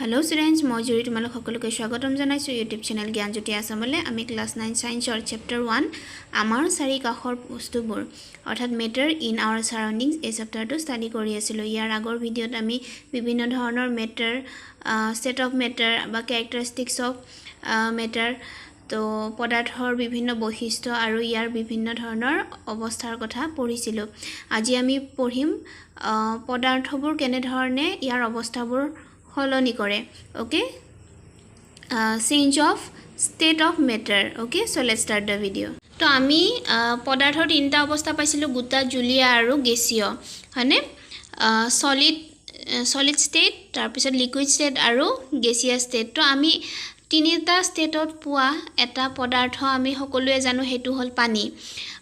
Hello students, মই জুৰি তোমালোক সকলোকে স্বাগতম জনাইছো YouTube চেনেল জ্ঞানজ্যোতি আসামলে। আমি ক্লাস 9 সায়েন্সৰ চেপ্টাৰ 1 আমাৰ চাৰি কাষৰ বস্তুবোৰ অৰ্থাৎ মেটাৰ ইন আৱাৰ সাৰাউণ্ডিংছ এই চেপ্টাৰটো ষ্টাডি কৰি আছিলো। ইয়াৰ আগৰ ভিডিঅ'ত আমি বিভিন্ন ধৰণৰ মেটাৰ, ষ্টেট অফ মেটাৰ বা ক্যাৰেক্টাৰিষ্টিক্স অফ মেটাৰ তো পদাৰ্থৰ বিভিন্ন বৈশিষ্ট্য আৰু ইয়াৰ বিভিন্ন ধৰণৰ অৱস্থাৰ কথা পঢ়িছিলো। আজি আমি পঢ়িম পদাৰ্থবোৰ কেনে ধৰণে ইয়াৰ অৱস্থাবোৰ হলনি কৰে। okay, change of state of matter. okay, so let's start the video. তো আমি পদাৰ্থৰ তিনিটা অৱস্থা পাইছিলো, গোটা, জুলীয়া আৰু গেছীয়, হয়নে? সলিড ষ্টেট, তাৰপিছত লিকুইড ষ্টেট আৰু গেছীয় ষ্টেট। তো আমি তিনিটা ষ্টেটত পোৱা এটা পদাৰ্থ আমি সকলোৱে জানো, সেইটো হ'ল পানী।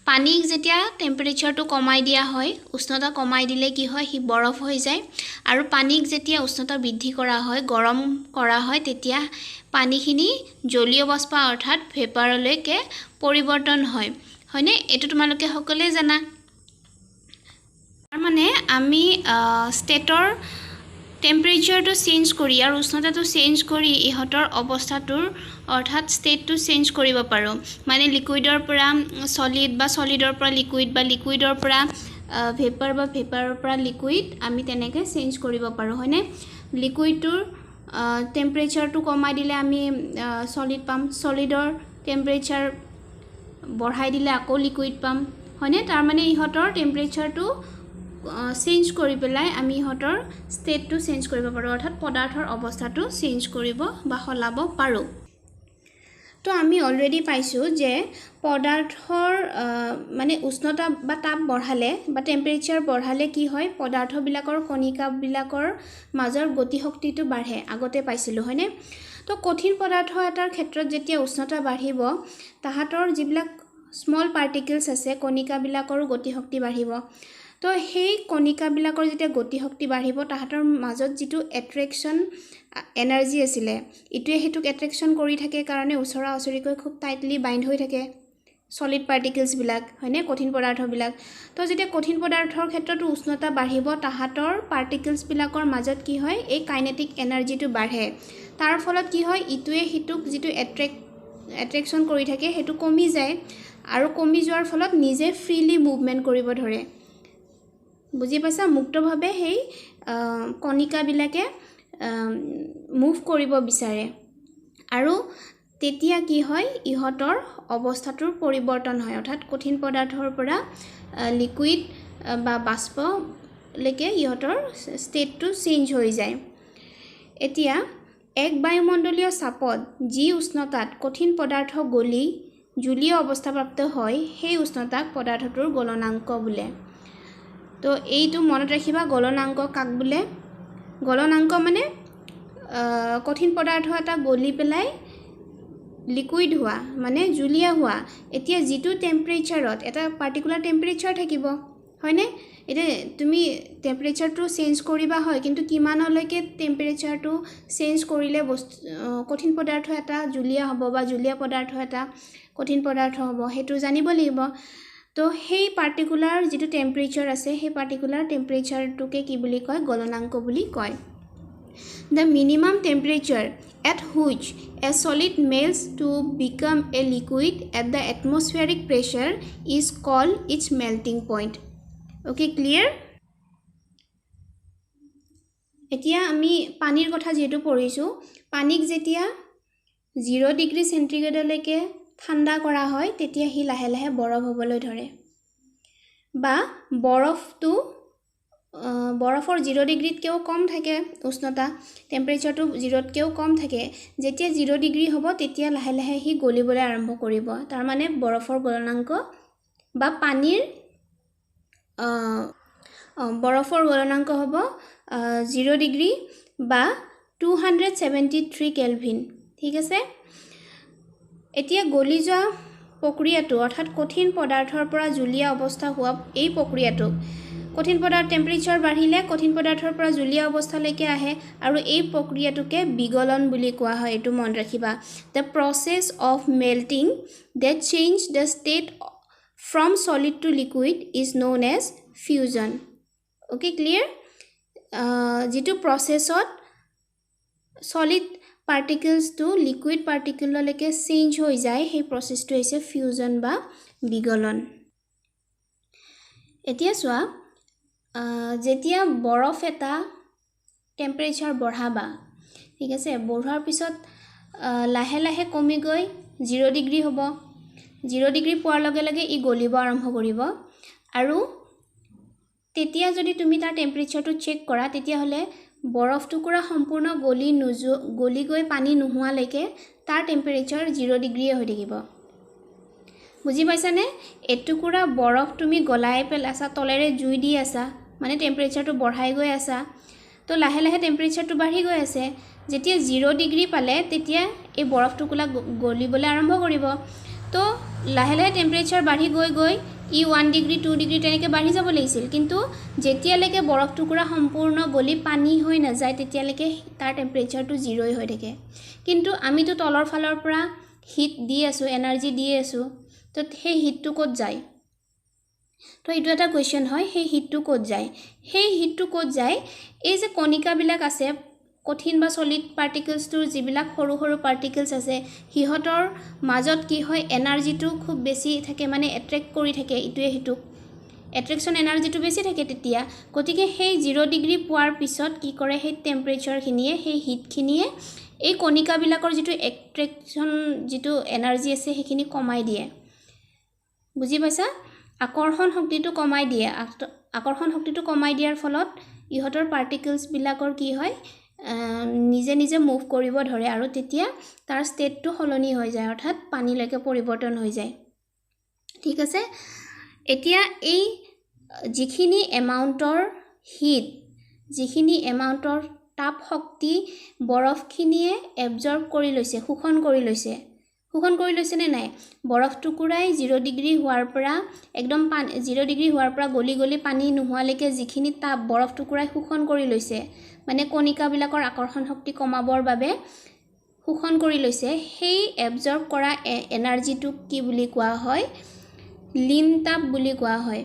পানীক যেতিয়া টেম্পাৰেচাৰটো কমাই দিয়া হয়, উষ্ণতা কমাই দিলে কি হয়, হি বৰফ হৈ যায়। আৰু পানীক যেতিয়া উষ্ণতা বৃদ্ধি কৰা হয়, গৰম কৰা হয়, তেতিয়া পানীখিনি জলীয় বাষ্প অৰ্থাৎ ভেপাৰলৈকে পৰিৱৰ্তন হয়, হয়নে? এইটো তোমালোকে সকলোৱে জানা। তাৰ মানে আমি ষ্টেটৰ টেম্পাৰেচাৰটো চেঞ্জ কৰি আৰু উষ্ণতাটো চেঞ্জ কৰি ইহঁতৰ অৱস্থাটোৰ অৰ্থাৎ ষ্টেটটো চেঞ্জ কৰিব পাৰোঁ। মানে লিকুইডৰ পৰা সলিড বা সলিডৰ পৰা লিকুইড বা লিকুইডৰ পৰা ভেপাৰ বা ভেপাৰৰ পৰা লিকুইড আমি তেনেকৈ চেঞ্জ কৰিব পাৰোঁ, হয়নে? লিকুইডটোৰ টেম্পাৰেচাৰটো কমাই দিলে আমি সলিড পাম, সলিডৰ টেম্পাৰেচাৰ বঢ়াই দিলে আকৌ লিকুইড পাম, হয়নে? তাৰ মানে ইহঁতৰ টেম্পাৰেচাৰটো চেঞ্জ কৰি পেলাই আমি ইহঁতৰ ষ্টেটটো চেঞ্জ কৰিব পাৰোঁ, অৰ্থাৎ পদাৰ্থৰ অৱস্থাটো চেঞ্জ কৰিব বা সলাব পাৰোঁ। তো আমি অলৰেডি পাইছোঁ যে পদাৰ্থৰ মানে উষ্ণতা বা তাপ বঢ়ালে বা টেম্পাৰেচাৰ বঢ়ালে কি হয়, পদাৰ্থবিলাকৰ কণিকাবিলাকৰ মাজৰ গতিশক্তিটো বাঢ়ে, আগতে পাইছিলোঁ, হয়নে? তো কঠিন পদাৰ্থ এটাৰ ক্ষেত্ৰত যেতিয়া উষ্ণতা বাঢ়িব, তাহাঁতৰ যিবিলাক স্মল পাৰ্টিকলছ আছে, কণিকাবিলাকৰো গতিশক্তি বাঢ়িব। তো সেই কণিকাবিলাকৰ যেতিয়া গতিশক্তি বাঢ়িব, তাহাঁতৰ মাজত যিটো এট্ৰেকশ্যন এনাৰ্জি আছিলে, ইটোৱে সেইটোক এট্ৰেকশ্যন কৰি থাকে কাৰণে ওচৰা ওচৰিকৈ খুব টাইটলি বাইণ্ড হৈ থাকে সলিড পাৰ্টিকলছবিলাক, হয়নে? কঠিন পদাৰ্থবিলাক। তো যেতিয়া কঠিন পদাৰ্থৰ ক্ষেত্ৰতো উষ্ণতা বাঢ়িব, তাহাঁতৰ পাৰ্টিকলছবিলাকৰ মাজত কি হয়, এই কাইনেটিক এনাৰ্জিটো বাঢ়ে। তাৰ ফলত কি হয়, ইটোৱে সিটোক যিটো এট্ৰেকশ্যন কৰি থাকে সেইটো কমি যায়, আৰু কমি যোৱাৰ ফলত নিজে ফ্ৰীলি মুভমেণ্ট কৰিব ধৰে। বুজি পাইছা? মুক্তভাৱে সেই কণিকাবিলাকে মুভ কৰিব বিচাৰে, আৰু তেতিয়া কি হয়, ইহঁতৰ অৱস্থাটোৰ পৰিৱৰ্তন হয়, অৰ্থাৎ কঠিন পদাৰ্থৰ পৰা লিকুইড বা বাষ্পলৈকে ইহঁতৰ ষ্টেটটো চেঞ্জ হৈ যায়। এতিয়া এক বায়ুমণ্ডলীয় চাপত যি উষ্ণতাত কঠিন পদাৰ্থ গলি জলীয় অৱস্থাপ্ৰাপ্ত হয়, সেই উষ্ণতাক পদাৰ্থটোৰ গলনাংক বোলে। তো এইটো মনত ৰাখিবা, গলনাংক কাক বোলে? গলনাংক মানে কঠিন পদাৰ্থ এটা গলি পেলাই লিকুইড হোৱা, মানে জুলীয়া হোৱা। এতিয়া যিটো টেম্পাৰেচাৰত এটা পাৰ্টিকুলাৰ টেম্পাৰেচাৰ থাকিব, হয়নে? এতিয়া তুমি টেম্পাৰেচাৰটো চেঞ্জ কৰিবা, হয়, কিন্তু কিমানলৈকে টেম্পাৰেচাৰটো চেঞ্জ কৰিলে কঠিন পদাৰ্থ এটা জুলীয়া হ'ব বা জুলীয়া পদাৰ্থ এটা কঠিন পদাৰ্থ হ'ব, সেইটো জানিব লাগিব। তো সেই পাৰ্টিকুলাৰ যিটো টেম্পাৰেচাৰ আছে, সেই পাৰ্টিকুলাৰ টেম্পাৰেচাৰটোকে কি বুলি কয়? গলনাংক বুলি কয়। The minimum temperature at which a solid melts to become a liquid at the atmospheric pressure is called its melting point. Okay, clear? এতিয়া আমি পানীৰ কথা যেহেতু পঢ়িছোঁ, পানীক যেতিয়া 0 ডিগ্ৰী চেণ্টিগ্ৰেডলৈকে ঠাণ্ডা কৰা হয়, তেতিয়া সি লাহে লাহে বৰফ হ'বলৈ ধৰে, বা বৰফৰ 0 ডিগ্ৰীতকৈও কম থাকে উষ্ণতা, টেম্পাৰেচাৰটো 0তকৈও কম থাকে। যেতিয়া 0 ডিগ্ৰী হ'ব, তেতিয়া লাহে লাহে সি গলিবলৈ আৰম্ভ কৰিব। তাৰ মানে বৰফৰ গলনাংক বা পানীৰ বৰফৰ গলনাংক হ'ব 0 ডিগ্ৰী বা 273 কেলভিন, ঠিক আছে? এতিয়া গলি যোৱা প্ৰক্ৰিয়াটো, অৰ্থাৎ কঠিন পদাৰ্থৰ পৰা জুলীয়া অৱস্থা হোৱা এই প্ৰক্ৰিয়াটোক, কঠিন পদাৰ্থ টেম্পাৰেচাৰ বাঢ়িলে কঠিন পদাৰ্থৰ পৰা জুলীয়া অৱস্থালৈকে আহে, আৰু এই প্ৰক্ৰিয়াটোকে বিগলন বুলি কোৱা হয়। এইটো মনত ৰাখিবা। The process of melting that change the state from solid to liquid is known as fusion. Okay, clear? যিটো প্ৰচেছত সলিড পাৰ্টিকলছটো লিকুইড পাৰ্টিকললৈকে চেঞ্জ হৈ যায় সেই প্ৰচেছটো হৈছে ফিউজন বা বিগলন এতিয়া চোৱা যেতিয়া বৰফ এটা টেম্পাৰেচাৰ বঢ়াবা ঠিক আছে বঢ়াৰ পিছত লাহে লাহে কমি গৈ 0 ডিগ্ৰী হ'ব 0 ডিগ্ৰী পোৱাৰ লগে লগে ই গলিব আৰম্ভ কৰিব আৰু তেতিয়া যদি তুমি তাৰ টেম্পাৰেচাৰটো চেক কৰা তেতিয়া হলে বৰফ টুকুৰা সম্পূৰ্ণ গলি গৈ পানী নোহোৱালৈকে তাৰ টেম্পাৰেচাৰ 0 ডিগ্ৰীয়ে হৈ থাকিব বুজি পাইছানে এটুকুৰা বৰফ তুমি গলাই পেলাছা তলেৰে জুই দি আছা মানে টেম্পাৰেচাৰটো বঢ়াই গৈ আছা তো লাহে লাহে টেম্পাৰেচাৰটো বাঢ়ি গৈ আছে যেতিয়া 0 ডিগ্ৰী পালে তেতিয়া এই বৰফ টুকুৰা গলিবলৈ আৰম্ভ কৰিব তো লাহে লাহে টেম্পাৰেচাৰ বাঢ়ি গৈ ই 1 ডিগ্ৰী 2 ডিগ্ৰী তেনেকৈ বাঢ়ি যাব লাগিছিল কিন্তু যেতিয়ালৈকে বৰফ টুকুৰা সম্পূৰ্ণ গলি পানী হৈ নাযায় তেতিয়ালৈকে তাৰ টেম্পাৰেচাৰটো 0 হৈ থাকে কিন্তু আমিতো তলৰ ফালৰ পৰা হিট দি আছো এনাৰ্জি দি আছো তো সেই হিটটো ক'ত যায় তো এইটো এটা কোৱেশ্চন হয় সেই হিটটো ক'ত যায় এই যে কণিকাবিলাক আছে কঠিন বা সলিড পাৰ্টিকলছটোৰ যিবিলাক সৰু সৰু পাৰ্টিকলছ আছে হিহতৰ মাজত কি হয় এনাৰ্জিটো খুব বেছি থাকে মানে এট্ৰেক্ট কৰি থাকে ইটোৱে হিটুক এট্ৰেকশন এনাৰ্জিটো বেছি থাকে তেতিয়া গতিকে সেই 0 ডিগ্ৰী পোৱাৰ পিছত কি কৰে সেই টেম্পাৰেচাৰখিনিয়ে সেই হিটখিনিয়ে এই কণিকাবিলাকৰ যিটো এট্ৰেকশন যিটো এনাৰ্জি আছে সেইখিনি কমাই দিয়ে বুজি পাইছা আকৰ্ষণ শক্তিটো কমাই দিয়ে আকৰ্ষণ শক্তিটো কমাই দিয়াৰ ফলত ইহতৰ পাৰ্টিকলছ বিলাকৰ কি হয় নিজে নিজে মুভ কৰিব ধৰে আৰু তেতিয়া তাৰ ষ্টেটটো সলনি হৈ যায় অৰ্থাৎ পানীলৈকে পৰিৱৰ্তন হৈ যায় ঠিক আছে এতিয়া এই যিখিনি এমাউন্টৰ হিট যিখিনি এমাউন্টৰ তাপ শক্তি বৰফখিনিয়ে এবজৰ্ব কৰি লৈছে শোষণ কৰি লৈছে নে নাই বৰফ টুকুৰাই 0 ডিগ্ৰী হোৱাৰ পৰা একদম 0 ডিগ্ৰী হোৱাৰ পৰা গলি গলি পানী নোহোৱালৈকে যিখিনি তাপ বৰফ টুকুৰাই শোষণ কৰি লৈছে মানে কণিকাবিলাকৰ আকৰ্ষণ শক্তি কমাবৰ বাবে শোষণ কৰি লৈছে সেই এবজৰ্ব কৰা এনাৰ্জিটোক কি বুলি কোৱা হয় লিন তাপ বুলি কোৱা হয়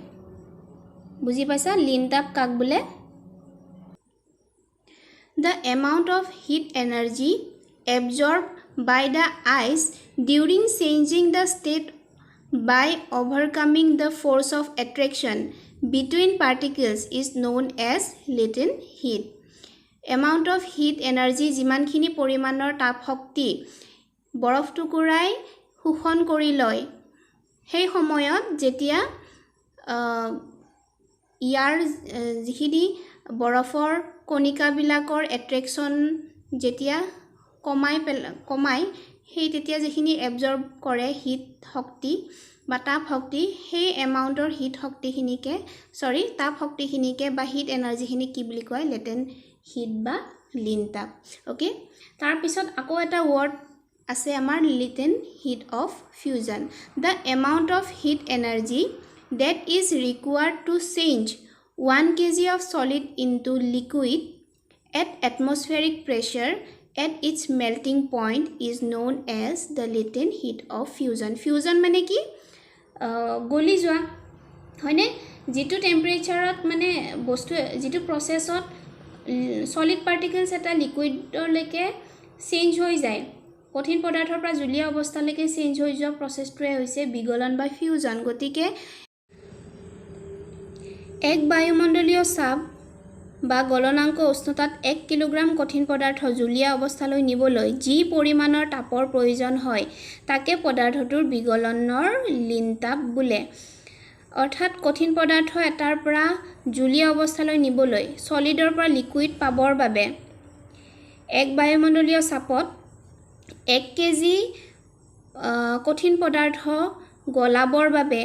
বুজি পাইছা লিন তাপ কাক বোলে The amount of heat energy absorbed by the ice during changing the state by overcoming the force of attraction between particles is known as latent heat. Amount of heat energy যিমানখিনি পৰিমাণৰ তাপ শক্তি বৰফ টুকুৰাই শোষণ কৰি লয় সেই সময়ত যেতিয়া ইয়াৰ যিখিনি বৰফৰ কণিকাবিলাকৰ এট্ৰেকশন যেতিয়া কমাই সেই তেতিয়া যিখিনি এবজৰ্ব কৰে হিট শক্তি বা তাপ শক্তি সেই এমাউন্টৰ হিট শক্তিখিনিকে তাপ শক্তিখিনিকে বা হিট এনাৰ্জিখিনি কি বুলি কয় লেটেন্ট হিট বা লিন তাপ ওকে তাৰ পিছত আকৌ এটা ওয়াৰ্ড আছে আমাৰ latent heat of fusion the amount of heat energy that is required to change 1 kg of solid into liquid at atmospheric pressure at its melting point is known as the latent heat of fusion. Fusion মানে কি গলি যোৱা হয়নে যেটো টেম্পাৰেচাৰত মানে বস্তু যেটো প্ৰসেছত solid particles এটা লিকুইডলৈকে চেঞ্জ হৈ যায় কঠিন পদাৰ্থৰ পৰা জলীয় অৱস্থালৈকে চেঞ্জ হৈ যোৱা প্ৰসেছটোৱে হৈছে বিগলন বা ফিউজন গতিকে এক বায়ুমণ্ডলীয় চাপ বা গলনাঙ্ক উষ্ণতাত 1 কিলোগ্ৰাম কঠিন পদাৰ্থ জলীয় অৱস্থালৈ নিবলৈ যি পৰিমাণৰ তাপৰ প্ৰয়োজন হয় তাকে পদাৰ্থটোৰ বিগলনৰ লিন তাপ বোলে অৰ্থাৎ কঠিন পদাৰ্থ এটাৰ পৰা জলীয় অৱস্থালৈ নিবলৈ সলিডৰ পৰা লিকুইড পাবৰ বাবে এক বায়ুমণ্ডলীয় চাপত 1 কেজি কঠিন পদাৰ্থ গলাবৰ বাবে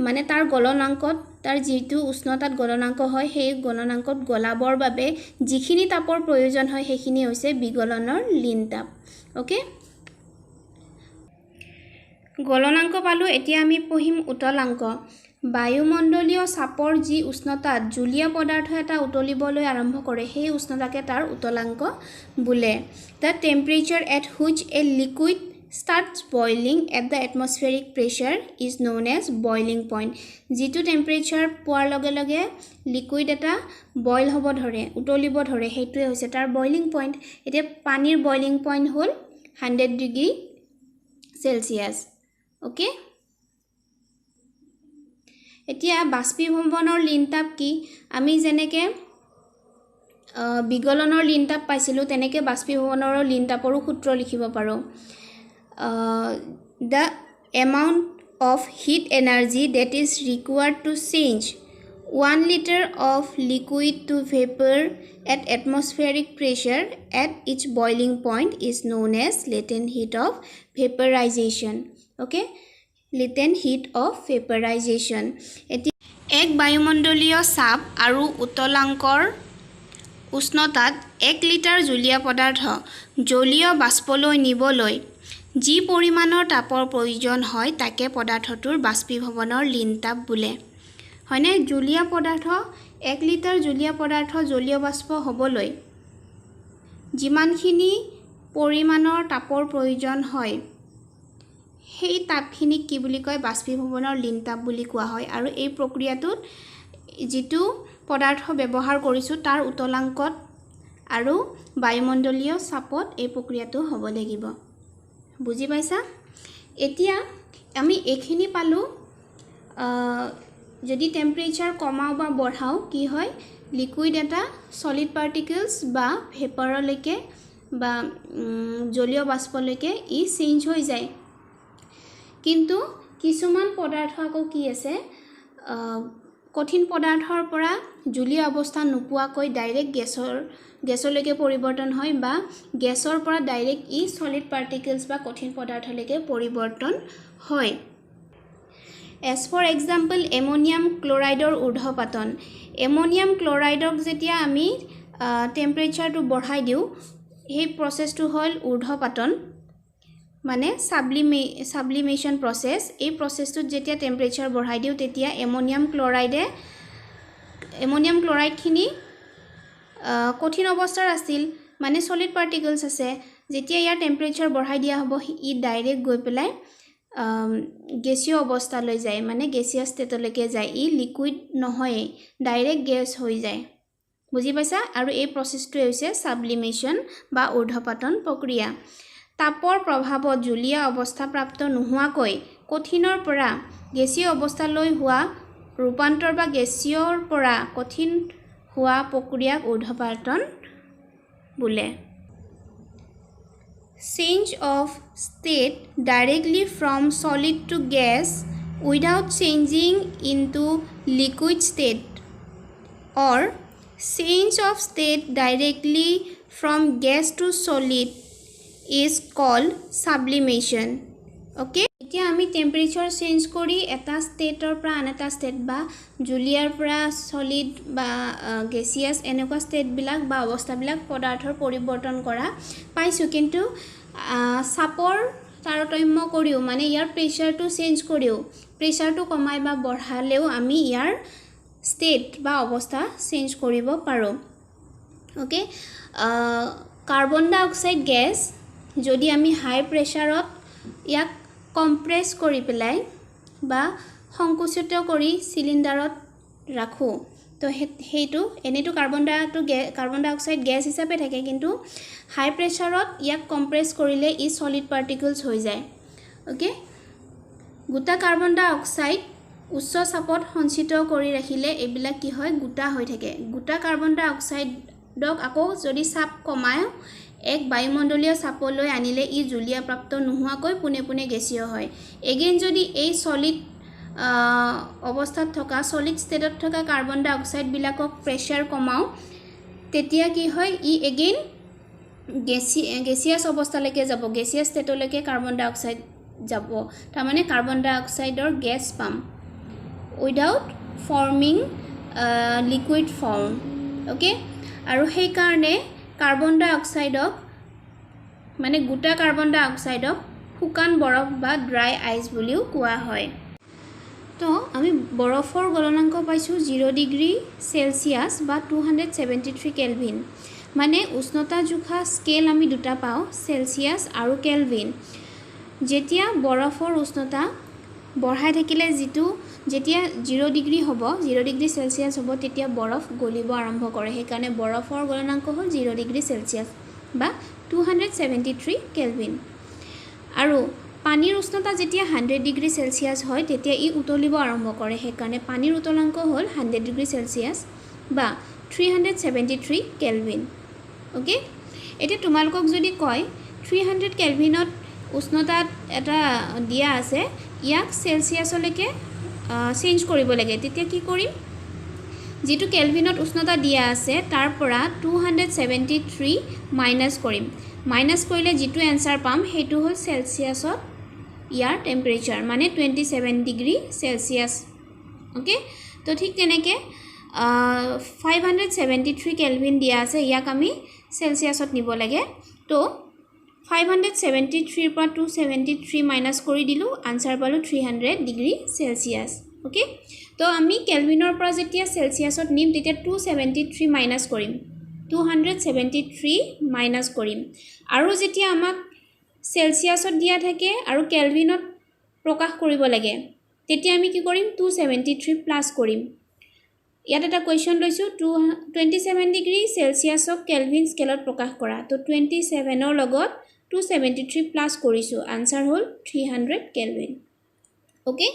মানে তাৰ গলনাঙ্কত তাৰ যেটো উষ্ণতাত গলনাঙ্ক হয় সেই গলনাঙ্কত গলাবৰ বাবে যিখিনি তাপৰ প্ৰয়োজন হয় সেইখিনি হৈছে বিগলনৰ লিন তাপ ওকে গলনাঙ্ক পালো এতিয়া আমি পঢ়িম উতলাঙ্ক বায়ুমণ্ডলীয় চাপৰ যি উষ্ণতাত জলীয় পদাৰ্থ এটা উতলিবলৈ আৰম্ভ কৰে সেই উষ্ণতাকে তাৰ উতলাঙ্ক বোলে the temperature at which a liquid starts boiling at the atmospheric pressure is known as boiling point. যিটো টেম্পাৰেচাৰ পোৱাৰ লগে লগে লিকুইড এটা বইল হ'ব ধৰে উতলিব ধৰে হেইটোৱে হৈছে তাৰ বইলিং পইণ্ট এতিয়া পানীৰ বইলিং পইণ্ট হ'ল 100 ডিগ্ৰী সেলসিয়াস ওকে এতিয়া বাষ্পীভৱনৰ লিনতাপ কি আমি যেনেকে বিগলনৰ লিনতাপ পাইছিলো তেনেকে বাষ্পীভৱনৰ লিনতাপৰো সূত্ৰ লিখিব পাৰো the amount of heat energy that is required to change 1 liter of liquid to vapor at atmospheric pressure at its boiling point is known as latent heat of vaporization. Okay, latent heat of vaporization. এক বায়ুমণ্ডলীয় চাপ আৰু উতলাংকৰ উষ্ণতাত 1 litre জলীয় পদাৰ্থ জলীয় বাষ্পলৈ নিবলৈ যি পৰিমাণৰ তাপৰ প্ৰয়োজন হয় তাকে পদাৰ্থটোৰ বাষ্পীভৱনৰ লিনতাপ বোলে হয়নে জলীয় পদাৰ্থ 1 লিটাৰ জলীয় পদাৰ্থ জলীয় বাষ্প হ'বলৈ যিমানখিনি পৰিমাণৰ তাপৰ প্ৰয়োজন হয় সেই তাপখিনি কি বুলি কয় বাষ্পীভৱনৰ লিনতাপ বুলি কোৱা হয় আৰু এই প্ৰক্ৰিয়াটোত যেটো পদাৰ্থ ব্যৱহাৰ কৰিছো তাৰ উতলাংকত আৰু বায়ুমণ্ডলীয় চাপত এই প্ৰক্ৰিয়াটো হ'ব লাগিব বুজি পাইছা এতিয়া আমি এখিনি পালো যদি টেম্পারেচার কমাও বা বঢ়াও কি হয় লিকুইড এটা সলিড পার্টিকলস বা ভেপারলৈকে বা জলীয় বাষ্পলৈকে ই চেঞ্জ হৈ যায় কিন্তু কিছুমান পদাৰ্থ আকৌ কি আছে কঠিন পদাৰ্থৰ পৰা জলীয় অৱস্থা নোপোৱাকৈ ডাইৰেক্ট গেছলৈকে পৰিৱৰ্তন হয় বা গেছৰ পৰা ডাইৰেক্ট ই সলিড পাৰ্টিকলস বা কঠিন পদাৰ্থলৈকে পৰিৱৰ্তন হয় As for example ammonium chloride ঊৰ্ধ্বপাতন ammonium chloride যেতিয়া আমি টেম্পাৰেচাৰ টু বঢ়াই দিও এই প্ৰসেসটো হ'ল ঊৰ্ধ্বপাতন মানে সাবলিমেশন প্ৰসেস এই প্ৰসেসটো যেতিয়া টেম্পাৰেচাৰ বঢ়াই দিও তেতিয়া ammonium chloride খিনি কঠিন অৱস্থাৰ আছিল মানে সলিড পাৰ্টিকলস আছে যেতিয়া ইয়াৰ টেম্পাৰেচাৰ বঢ়াই দিয়া হ'ব ই ডাইৰেক্ট গৈ পেলাই গেছীয় অৱস্থালৈ যায় মানে গেছিয়াছ ষ্টেটলৈকে যায় ই লিকুইড নহয় ডাইৰেক্ট গেছ হৈ যায় বুজি পাইছা আৰু এই প্ৰসেসটো হৈছে সাবলিমেশন বা ঊৰ্ধ্বপাতন প্ৰক্ৰিয়া তাপৰ প্ৰভাৱত জলীয় অৱস্থা প্ৰাপ্ত নোহোৱাকৈ কঠিনৰ পৰা গেছীয় অৱস্থালৈ হোৱা ৰূপান্তৰ বা গেছীয়ৰ পৰা কঠিন হোৱা প্ৰক্ৰিয়াক ঊৰ্ধ্বপাতন বোলে Change of state directly from solid to gas without changing into liquid state or change of state directly from gas to solid is called sublimation. Okay? এতিয়া আমি টেম্পারেচার চেঞ্জ কৰি এটা স্টেটৰ পৰা আন এটা স্টেট বা জুলিয়াৰ পৰা সলিড বা গেছিয়াছ এনেকুৱা স্টেট বিলাক বা অৱস্থা বিলাক পদাৰ্থৰ পৰিৱৰ্তন কৰা পাইছো কিন্তু সাপৰ তাৰতম্য কৰিও মানে ইয়াৰ প্ৰেসাৰটো চেঞ্জ কৰিও প্ৰেসাৰটো কমাই বা বঢ়ালেও আমি ইয়াৰ স্টেট বা অৱস্থা চেঞ্জ কৰিব পাৰো ওকে কাৰ্বন ডাই অক্সাইড গ্যাস যদি আমি হাই প্ৰেসাৰত ইয়াক কম্প্ৰেস কৰি পেলাই বা সংকুচিত কৰি সিলিন্ডাৰত ৰাখো তো হেইটো এনেটো কাৰ্বন ডাই অক্সাইড গ্যাস হিচাপে থাকে কিন্তু হাই প্ৰেসাৰত ইয়াক কম্প্ৰেস কৰিলে ই সলিড পাৰ্টিকলস হৈ যায় ওকে গোটা কাৰ্বন ডাই অক্সাইড উচ্চ চাপত সঞ্চিত কৰি ৰাখিলে এবিলাক কি হয় গোটা হৈ থাকে গোটা কাৰ্বন ডাই অক্সাইডক আকৌ যদি চাপ কমায় এক বায়ুমণ্ডলীয় চাপলৈ আনিলে ই জলীয় প্ৰাপ্ত নোহোৱাকৈ পুনে পুনে গেছীয় হয় এগেইন যদি এই সলিড অৱস্থাত থকা সলিড ষ্টেটত থকা কাৰ্বন ডাই অক্সাইড বিলাকক প্ৰেসাৰ কমাও তেতিয়া কি হয় ই এগেইন গেছিয়াছ অৱস্থালৈকে যাব গেছিয়াছ ষ্টেটলৈকে কাৰ্বন ডাই অক্সাইড যাব তাৰ মানে কাৰ্বন ডাই অক্সাইডৰ গ্যাস পাম without forming liquid form okay আৰু সেই কাৰণে কাৰ্বন ডাই অক্সাইডক মানে গোটা কাৰ্বন ডাই অক্সাইডক শুকান বৰফ বা ড্ৰাই আইস বুলিও কোৱা হয় তো আমি বৰফৰ গলনাঙ্ক পাইছো 0 ডিগ্ৰী সেলসিয়াস বা 273 কেলভিন মানে উষ্ণতা জোখা স্কেল আমি দুটা পাও সেলসিয়াস আৰু কেলভিন যেতিয়া বৰফৰ উষ্ণতা বঢ়াই থাকিলে যেতিয়া 0 ডিগ্ৰী হ'ব 0 ডিগ্ৰী সেলসিয়াস হ'ব তেতিয়া বৰফ গলিব আৰম্ভ কৰে সেইকাৰণে বৰফৰ গলনাঙ্ক হ'ল 0 ডিগ্ৰী সেলসিয়াস বা 273 কেলভিন আৰু পানীৰ উষ্ণতা যেতিয়া 100 ডিগ্ৰী সেলসিয়াস হয় তেতিয়া ই উতলিব আৰম্ভ কৰে সেইকাৰণে পানীৰ উতলাঙ্ক হ'ল 100 ডিগ্ৰী সেলসিয়াস বা 373 কেলভিন ওকে এতিয়া তোমালোকক যদি কয় 300 কেলভিনত উষ্ণতাত এটা দিয়া আছে ইয়াক সেলসিয়াসলৈকে চেঞ্জ কৰিব লাগে তেতিয়া কি কৰিম যেটো কেলভিনত উষ্ণতা দিয়া আছে তাৰ পৰা 273 মাইনাস কৰিম মাইনাস কৰিলে যেটো आंसर পাম হেতু হ'ল সেলসিয়াসত ইয়াৰ টেম্পাৰেচাৰ মানে 27 ডিগ্ৰী সেলসিয়াস ওকে তো ঠিক তেনেকে 573 কেলভিন দিয়া আছে ইয়াক আমি সেলসিয়াসত নিব লাগে তো 573 পৰা 273 মাইনাস কৰি দিলু आंसर পালো 300 ডিগ্ৰী সেলসিয়াস ওকে তো আমি কেলভিনৰ পৰা যেতিয়া সেলসিয়াসত নিম তেতিয়া 273 মাইনাস কৰিম 273 মাইনাস কৰিম আৰু যেতিয়া আমাক সেলসিয়াসত দিয়া থাকে আৰু কেলভিনত প্ৰকাশ কৰিব লাগে তেতিয়া আমি কি কৰিম 273 প্লাস কৰিম ইয়াত এটা কোৱেশ্চন লৈছো 27 ডিগ্ৰী সেলসিয়াসক কেলভিন স্কেলত প্ৰকাশ কৰা তো 27 ৰ লগত 273 প্লাস কৰিছো आंसर হ'ল 300 কেলভিন ওকে